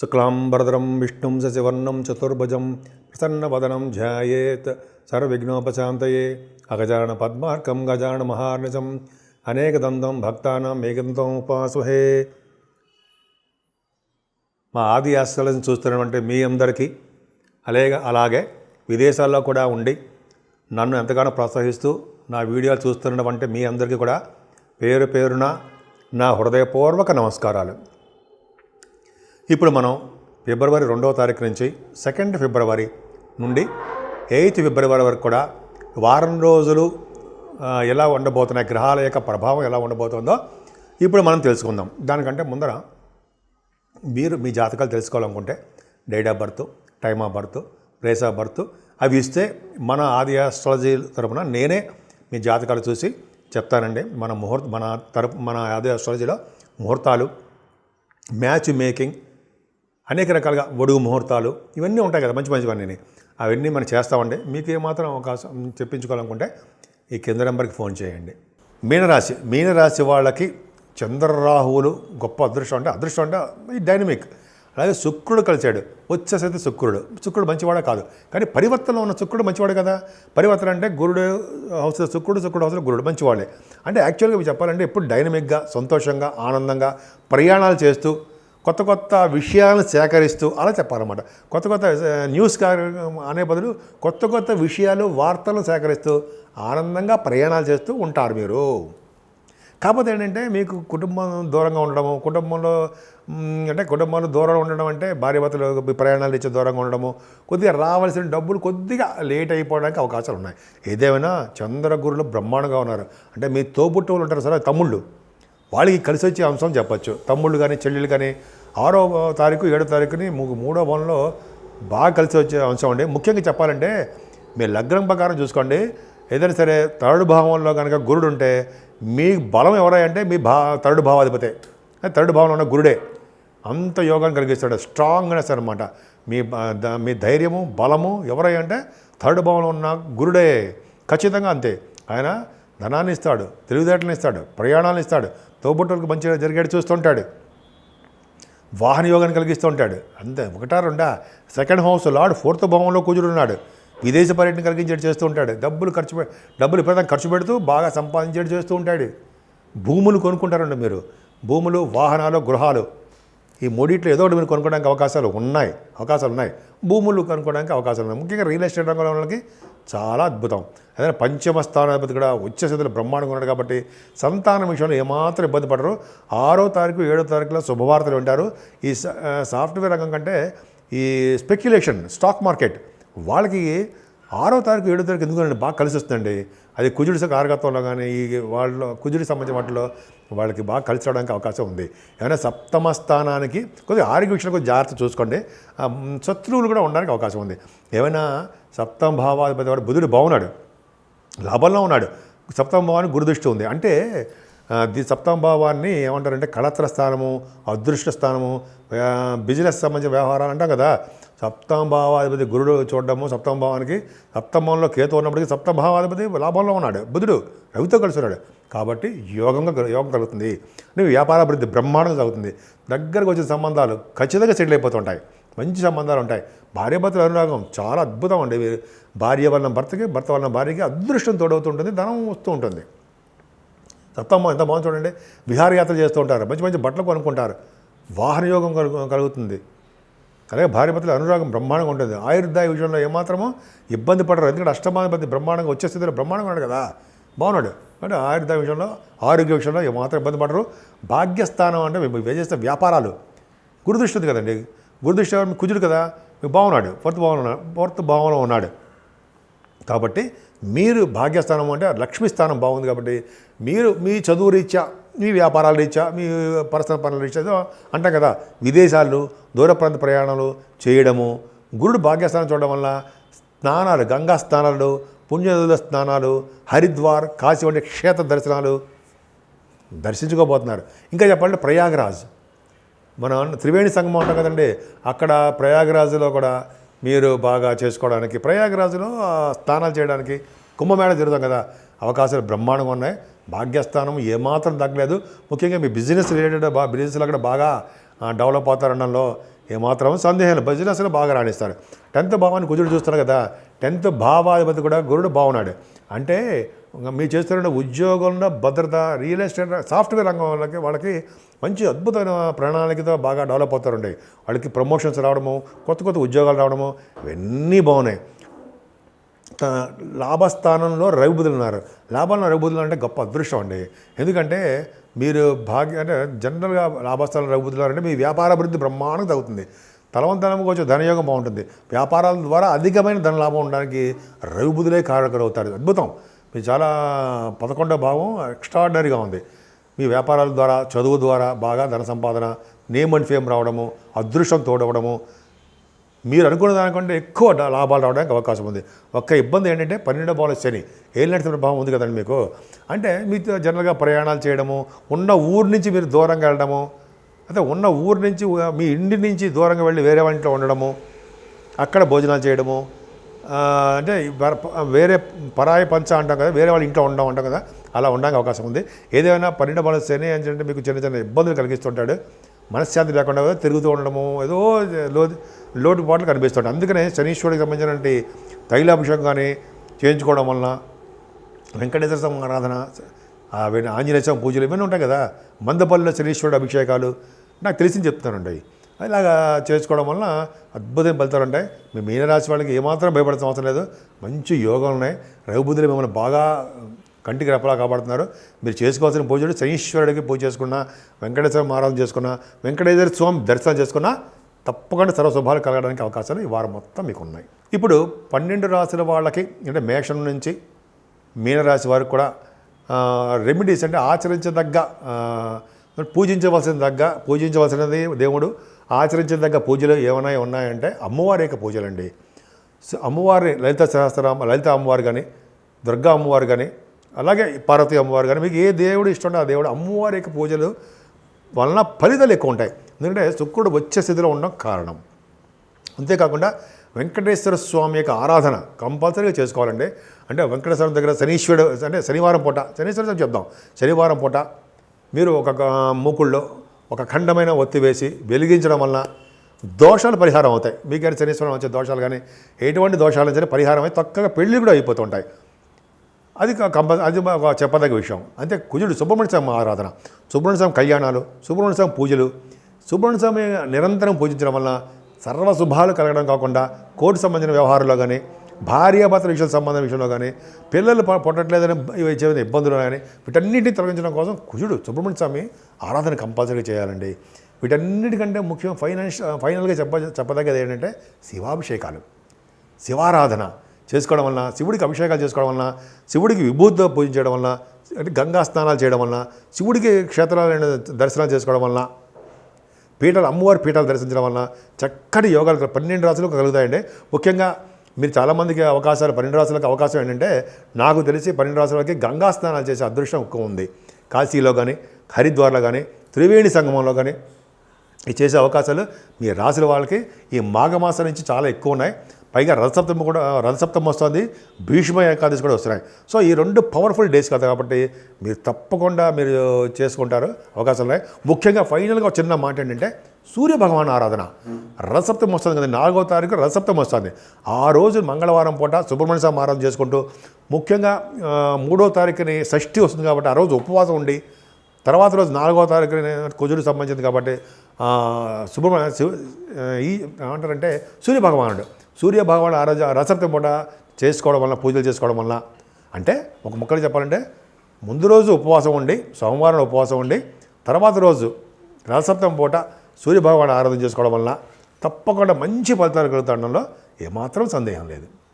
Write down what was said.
శుక్లాంబరధరం విష్ణుం శశివర్ణం చతుర్భుజం ప్రసన్నవదనం ధ్యాయేత్ సర్వవిఘ్నోపశాంతయే అగజానన పద్మార్కం గజానన మహార్నిశం అనేకదంతం భక్తానాం ఏకదంతం ఉపాసుహే. మా ఆది ఆస్ట్రాలజీని చూస్తున్నటువంటి మీ అందరికీ అలాగే విదేశాల్లో కూడా ఉండి నన్ను ఎంతగానో ప్రోత్సహిస్తూ నా వీడియోలు చూస్తున్నటువంటి మీ అందరికీ కూడా పేరు పేరున నా హృదయపూర్వక నమస్కారాలు. ఇప్పుడు మనం ఫిబ్రవరి 2వ తారీఖు నుంచి 2 ఫిబ్రవరి నుండి 8 ఫిబ్రవరి వరకు కూడా వారం రోజులు ఎలా ఉండబోతున్నాయి, గ్రహాల యొక్క ప్రభావం ఎలా ఉండబోతుందో ఇప్పుడు మనం తెలుసుకుందాం. దానికంటే ముందర మీరు మీ జాతకాలు తెలుసుకోవాలనుకుంటే date of birth, time of birth, place of birth అవి ఇస్తే మన ఆది ఆస్ట్రాలజీ తరపున నేనే మీ జాతకాలు చూసి చెప్తానండి. మన ఆది ఆస్ట్రాలజీలో ముహూర్తాలు, మ్యాచ్ మేకింగ్, అనేక రకాలుగా ఒడుగు ముహూర్తాలు ఇవన్నీ ఉంటాయి కదా, మంచి మంచివన్నీ అవన్నీ మనం చేస్తామండి. మీకు ఏమాత్రం అవకాశం చెప్పించుకోవాలనుకుంటే ఈ కింద నెంబర్కి ఫోన్ చేయండి. మీనరాశి వాళ్ళకి చంద్రరాహువులు గొప్ప అదృష్టం అంటే ఈ డైనమిక్. అలాగే శుక్రుడు కలిశాడు, వచ్చేసరికి శుక్రుడు మంచివాడే కాదు, కానీ పరివర్తనలో ఉన్న శుక్రుడు మంచివాడు కదా. పరివర్తన అంటే గురుడు హౌస్ శుక్రుడు హౌస్లో గురుడు మంచివాడే. అంటే యాక్చువల్గా చెప్పాలంటే ఎప్పుడు డైనమిక్గా, సంతోషంగా, ఆనందంగా ప్రయాణాలు చేస్తూ కొత్త కొత్త విషయాలను సేకరిస్తూ అలా చెప్పాలన్నమాట. కొత్త కొత్త న్యూస్ అనే బదులు కొత్త కొత్త విషయాలు, వార్తలు సేకరిస్తూ ఆనందంగా ప్రయాణాలు చేస్తూ ఉంటారు మీరు. కాకపోతే ఏంటంటే మీకు కుటుంబం దూరంగా ఉండడము, కుటుంబంలో దూరంగా ఉండడం అంటే భార్యాభర్తలు ప్రయాణాలు ఇచ్చే దూరంగా ఉండడము, కొద్దిగా రావాల్సిన డబ్బులు కొద్దిగా లేట్ అయిపోవడానికి అవకాశాలు ఉన్నాయి. ఏదేమైనా చంద్రగురులు బ్రహ్మాండంగా ఉన్నారు. అంటే మీ తోబుట్టువులు ఉంటారు సరే, తమ్ముళ్ళు, వాళ్ళకి కలిసి వచ్చే అంశం చెప్పచ్చు. తమ్ముళ్ళు కానీ చెల్లెళ్ళు కానీ 6వ తారీఖు 7వ తారీఖుని 3వ భావంలో బాగా కలిసి వచ్చే అంశం అండి. ముఖ్యంగా చెప్పాలంటే మీ లగ్నం ప్రకారం చూసుకోండి. ఏదైనా సరే 3rd భావంలో కనుక గురుడు ఉంటే మీ బలం ఎవరంటే మీ 3rd భావాధిపతే. 3rd భావంలో ఉన్న గురుడే అంత యోగాన్ని కలిగిస్తాడు, స్ట్రాంగ్నెస్ అనమాట. మీ ధైర్యము, బలము ఎవరంటే 3rd భావంలో ఉన్న గురుడే. ఖచ్చితంగా అంతే. ఆయన ధనాన్ని ఇస్తాడు, తెలివితేటలను ఇస్తాడు, ప్రయాణాలను ఇస్తాడు, తోబుట్టులకు మంచిగా జరిగేది చూస్తుంటాడు, వాహన యోగాన్ని కలిగిస్తూ ఉంటాడు. అంతే. 1 2nd హౌస్ లార్డ్ 4th భావంలో కుజుడు ఉన్నాడు, విదేశ పర్యటన కలిగించేది చేస్తూ ఉంటాడు. డబ్బులు విపరీతంగా ఖర్చు పెడుతూ బాగా సంపాదించేది చేస్తూ ఉంటాడు. భూములు కొనుక్కుంటారండి మీరు. భూములు, వాహనాలు, గృహాలు ఈ మూడిట్లో ఏదో ఒకటి మీరు కొనుక్కోవడానికి అవకాశాలు ఉన్నాయి. భూములు కొనుక్కోవడానికి అవకాశాలు ఉన్నాయి. ముఖ్యంగా రియల్ ఎస్టేట్ రంగంలో వాళ్ళకి చాలా అద్భుతం. ఏదైనా 5వ స్థానాధిపతి కూడా ఉచ్చస్థితిలో బ్రహ్మాండంగా ఉన్నాడు కాబట్టి సంతానం విషయంలో ఏమాత్రం ఇబ్బంది పడరు. 6వ తారీఖు 7వ తారీఖులో శుభవార్తలు వింటారు. ఈ సాఫ్ట్వేర్ రంగం కంటే ఈ స్పెక్యులేషన్, స్టాక్ మార్కెట్ వాళ్ళకి 6వ తారీఖు 7వ తారీఖు ఎందుకంటే బాగా కలిసి వస్తుందండి. అది కుజుడి కారకత్వంలో కానీ ఈ వాళ్ళలో కుజుడికి సంబంధించిన వాటిలో వాళ్ళకి బాగా కలిసి రావడానికి అవకాశం ఉంది. ఏమైనా 7వ స్థానానికి కొద్దిగా ఆరోగ్య విషయంలో కొద్దిగా జాగ్రత్త చూసుకోండి. శత్రువులు కూడా ఉండడానికి అవకాశం ఉంది. ఏమైనా 7వ భావాధిపతి వాడు బుధుడు బాగున్నాడు, లాభంలో ఉన్నాడు. 7వ భావానికి గురుదృష్టి ఉంది. అంటే 7వ భావాన్ని ఏమంటారంటే కళత్ర స్థానము, అదృష్ట స్థానము, బిజినెస్ సంబంధించిన వ్యవహారాలు అంటాం కదా. 7వ భావాధిపతి గురుడు చూడడము, 7వ భావానికి 7వ భావంలో కేతు ఉన్నప్పటికీ 7వ భావాధిపతి లాభంలో ఉన్నాడు, బుధుడు రవితో కలిసి ఉన్నాడు. కాబట్టి యోగం కలుగుతుంది. నువ్వు వ్యాపారాభివృద్ధి బ్రహ్మాండంగా సాగుతుంది. దగ్గరకు వచ్చిన సంబంధాలు ఖచ్చితంగా సెటిల్ అయిపోతుంటాయి. మంచి సంబంధాలు ఉంటాయి. భార్యాభర్తల అనురాగం చాలా అద్భుతం అండి. భార్య వలన భర్తకి, భర్త వలన భార్యకి అదృష్టం తోడవుతుంటుంది, ధనం వస్తూ ఉంటుంది. 7వ ఎంత బాగుంది చూడండి. విహారయాత్ర చేస్తూ ఉంటారు, మంచి మంచి బట్టలు కొనుక్కుంటారు, వాహన యోగం కలుగుతుంది. అలాగే భార్యాభర్తల అనురాగం బ్రహ్మాండంగా ఉంటుంది. ఆయుర్దాయ విషయంలో ఏమాత్రమో ఇబ్బంది పడరు. ఎందుకంటే అష్టమాధిపతి బ్రహ్మాండంగా వచ్చే స్థితిలో బ్రహ్మాండంగా ఉన్నాడు కదా, బాగున్నాడు. అంటే ఆయుర్దాయ విషయంలో, ఆరోగ్య విషయంలో ఏమాత్రం ఇబ్బంది పడరు. భాగ్యస్థానం అంటే మేము చేసే వ్యాపారాలు గురుదృష్టి ఉంది కదండి. గురుదృష్టి కుజుడు కదా, మీకు బాగున్నాడు, 4th భావంలో ఉన్నాడు. కాబట్టి మీరు భాగ్యస్థానం అంటే లక్ష్మీ స్థానం బాగుంది. కాబట్టి మీరు మీ చదువు రీత్యా, మీ వ్యాపారాల రీత్యా, మీ పర్సనల్ పనుల రీత్యా అంటాం కదా, విదేశాలు, దూర ప్రాంత ప్రయాణాలు చేయడము, గురుడు భాగ్యస్థానం చూడడం వల్ల స్నానాలు, గంగా స్నానాలు, పుణ్యనదుల స్నానాలు, హరిద్వార్, కాశీ వంటి క్షేత్ర దర్శనాలు దర్శించుకోబోతున్నారు. ఇంకా చెప్పాలంటే ప్రయాగరాజ్, మన త్రివేణి సంగమం ఉంటాం కదండి, అక్కడ ప్రయాగరాజులో కూడా మీరు బాగా చేసుకోవడానికి, ప్రయాగరాజులో స్నానాలు చేయడానికి, కుంభమేళ జరుగుతాం కదా, అవకాశాలు బ్రహ్మాండంగా ఉన్నాయి. భాగ్యస్థానం ఏమాత్రం తగ్గలేదు. ముఖ్యంగా మీ బిజినెస్ రిలేటెడ్ బిజినెస్లో కూడా బాగా డెవలప్ అవుతారనడంలో ఏమాత్రం సందేహం లేదు, బిజినెస్లో బాగా రాణిస్తారు. 10th భావాన్ని కుజుడు చూస్తారు కదా, 10th భావాధిపతి కూడా గురుడు బాగున్నాడు అంటే మీరు చేస్తున్న ఉద్యోగంలో భద్రత, రియల్ ఎస్టేట్, సాఫ్ట్వేర్ రంగం వాళ్ళకి మంచి అద్భుతమైన ప్రణాళికతో బాగా డెవలప్ అవుతారండి. వాళ్ళకి ప్రమోషన్స్ రావడము, కొత్త కొత్త ఉద్యోగాలు రావడము, ఇవన్నీ బాగున్నాయి. లాభస్థానంలో రవిబుధులు ఉన్నారు. లాభంలో రవిబుధులు అంటే గొప్ప అదృష్టం అండి. ఎందుకంటే మీరు అంటే జనరల్గా లాభస్థానంలో రవిబుధులు అంటే మీ వ్యాపార అభివృద్ధి బ్రహ్మాండంగా తగ్గుతుంది. తలవంతనం కొంచెం ధనయోగం బాగుంటుంది. వ్యాపారాల ద్వారా అధికమైన ధన లాభం ఉండడానికి రవిబుధులే కారకులు అవుతారు. అద్భుతం. మీ చాలా 11వ భావం ఎక్స్ట్రాడినరీగా ఉంది. మీ వ్యాపారాల ద్వారా, చదువు ద్వారా బాగా ధన సంపాదన, నేమ్ అండ్ ఫేమ్ రావడము, అదృష్టం తోడవడము, మీరు అనుకున్న దానికంటే ఎక్కువ లాభాలు రావడానికి అవకాశం ఉంది. ఒక్క ఇబ్బంది ఏంటంటే 12వ భావంలో శని, ఏలినాటి ప్రభావం ఉంది కదండి మీకు. అంటే మీతో జనరల్గా ప్రయాణాలు చేయడము, ఉన్న ఊరు నుంచి మీరు దూరంగా వెళ్ళడము, అంటే ఉన్న ఊరు నుంచి మీ ఇంటి నుంచి దూరంగా వెళ్ళి వేరే వాళ్ళ ఇంట్లో ఉండడము, అక్కడ భోజనాలు చేయడము, అంటే వేరే పరాయి పంచ అంటాం కదా, వేరే వాళ్ళ ఇంట్లో అంటాం కదా, అలా ఉండడానికి అవకాశం ఉంది. ఏదైనా 12వ భావంలో శని ఏంటంటే మీకు చిన్న చిన్న ఇబ్బందులు కలిగిస్తుంటాడు. మనశ్శాంతి లేకుండా తిరుగుతూ ఉండడము, ఏదో లోటుపాట్లు కనిపిస్తుంటాయి. అందుకనే శనీశ్వరుడికి సంబంధించినటువంటి తైలాభిషేకం కానీ చేయించుకోవడం వలన, వెంకటేశ్వర స్వామి ఆరాధన, ఆంజనేయ స్వామి పూజలు ఇవన్నీ ఉంటాయి కదా, మందపల్లిలో శనీశ్వరుడు అభిషేకాలు నాకు తెలిసింది చెప్తానండి. ఇలాగా చేసుకోవడం వలన అద్భుతమైన ఫలితాలు ఉంటాయి. మీ మీనరాశి వాళ్ళకి ఏమాత్రం భయపడాల్సిన అవసరం లేదు. మంచి యోగాలు ఉన్నాయి. రవిబుధులు మిమ్మల్ని బాగా కంటికి రెప్పలా కాపాడుతున్నారు. మీరు చేసుకోవాల్సిన పూజలు శనీశ్వరుడికి పూజ చేసుకున్నా, వెంకటేశ్వర ఆరాధన చేసుకున్నా, వెంకటేశ్వర స్వామి దర్శనం చేసుకున్నా తప్పకుండా సర్వశుభాలు కలగడానికి అవకాశాలు ఈ వారం మొత్తం మీకు ఉన్నాయి. ఇప్పుడు 12 రాశుల వాళ్ళకి అంటే మేషం నుంచి మీనరాశి వారికి కూడా రెమెడీస్ అంటే ఆచరించదగ్గ, పూజించవలసినది దేవుడు, ఆచరించదగ్గ పూజలు ఏమైనా ఉన్నాయంటే అమ్మవారి యొక్క పూజలండి. అమ్మవారి లలిత అమ్మవారు కానీ, దుర్గా అమ్మవారు కానీ, అలాగే పార్వతీ అమ్మవారు కానీ, మీకు ఏ దేవుడు ఇష్టం ఆ దేవుడు అమ్మవారి యొక్క పూజలు వలన ఫలితాలు ఎక్కువ ఉంటాయి. ఎందుకంటే శుక్రుడు వచ్చే స్థితిలో ఉండడం కారణం. అంతేకాకుండా వెంకటేశ్వర స్వామి యొక్క ఆరాధన కంపల్సరీగా చేసుకోవాలండి. అంటే వెంకటేశ్వరం దగ్గర శనీశ్వరుడు అంటే శనివారం పూట, శనీశ్వరుడు చెప్దాం, శనివారం పూట మీరు ఒక మూకుల్లో ఒక ఖండమైన ఒత్తి వేసి వెలిగించడం వలన దోషాలు పరిహారం అవుతాయి. మీకు కానీ శనీశ్వరం వచ్చే దోషాలు కానీ ఎటువంటి దోషాలు సరే పరిహారం అయి చక్కగా పెళ్ళి కూడా అయిపోతుంటాయి. అది ఒక చెప్పదగ్గ విషయం. అంతే కుజుడు సుబ్రహ్మణ్య స్వామి ఆరాధన, సుబ్రహ్మణ్య స్వామి కళ్యాణాలు, సుబ్రహ్మణ్య స్వామి పూజలు, సుబ్రహ్మణ్య స్వామి నిరంతరం పూజించడం వలన సర్వశుభాలు కలగడం కాకుండా కోర్టు సంబంధించిన వ్యవహారంలో కానీ, భార్యాభర్తల సంబంధం విషయంలో కానీ, పిల్లలు పుట్టట్లేదని ఇచ్చే ఇబ్బందులు కానీ వీటన్నిటిని తొలగించడం కోసం కుజుడు సుబ్రహ్మణ్య స్వామి ఆరాధన కంపల్సరీ చేయాలండి. వీటన్నిటికంటే ముఖ్యం ఫైనల్గా చెప్పదగ్గది ఏంటంటే శివాభిషేకాలు, శివారాధన చేసుకోవడం వలన, శివుడికి అభిషేకాలు చేసుకోవడం వలన, శివుడికి విభూతితో పూజించడం వలన, అంటే గంగా స్నానాలు చేయడం వలన, శివుడికి క్షేత్రాలైన దర్శనాలు చేసుకోవడం వలన, అమ్మవారి పీఠాలు దర్శించడం వలన చక్కటి యోగాలు 12 రాశులకు కలుగుతాయండి. ముఖ్యంగా మీరు చాలామందికి 12 రాశులకు అవకాశం ఏంటంటే, నాకు తెలిసి 12 రాశులకి గంగా స్నానాలు చేసే అదృష్టం ఎక్కువ ఉంది. కాశీలో కానీ, హరిద్వార్లో కానీ, త్రివేణి సంగమంలో కానీ ఈ చేసే అవకాశాలు మీ రాశుల వాళ్ళకి ఈ మాఘమాసం నుంచి చాలా ఎక్కువ ఉన్నాయి. పైగా రథసప్తమి వస్తుంది, భీష్మ ఏకాదశి కూడా వస్తున్నాయి. సో ఈ 2 పవర్ఫుల్ డేస్ కదా, కాబట్టి మీరు తప్పకుండా మీరు చేసుకుంటారు, అవకాశాలు ఉన్నాయి. ముఖ్యంగా ఫైనల్గా చిన్న మాట ఏంటంటే సూర్యభగవాన్ ఆరాధన. రథసప్తమి వస్తుంది కదా, 4వ తారీఖు రథసప్తమి వస్తుంది. ఆ రోజు మంగళవారం పూట సుబ్రహ్మణ్య స్వామి ఆరాధన చేసుకుంటూ, ముఖ్యంగా 3వ తారీఖుని షష్ఠి వస్తుంది కాబట్టి ఆ రోజు ఉపవాసం ఉండి, తర్వాత రోజు 4వ తారీఖుని కుజుడు సంబంధించింది కాబట్టి ఏమంటారంటే సూర్యభగవానుడు రథసప్తమి పూట చేసుకోవడం వల్ల, పూజలు చేసుకోవడం వల్ల, అంటే ఒక ముక్కలు చెప్పాలంటే ముందు రోజు ఉపవాసం ఉండి, సోమవారం ఉపవాసం ఉండి, తర్వాత రోజు రథసప్తమి పూట సూర్యభగవాను ఆరాధన చేసుకోవడం వల్ల తప్పకుండా మంచి ఫలితాలు కలుగుతుండడంలో ఏమాత్రం సందేహం లేదు.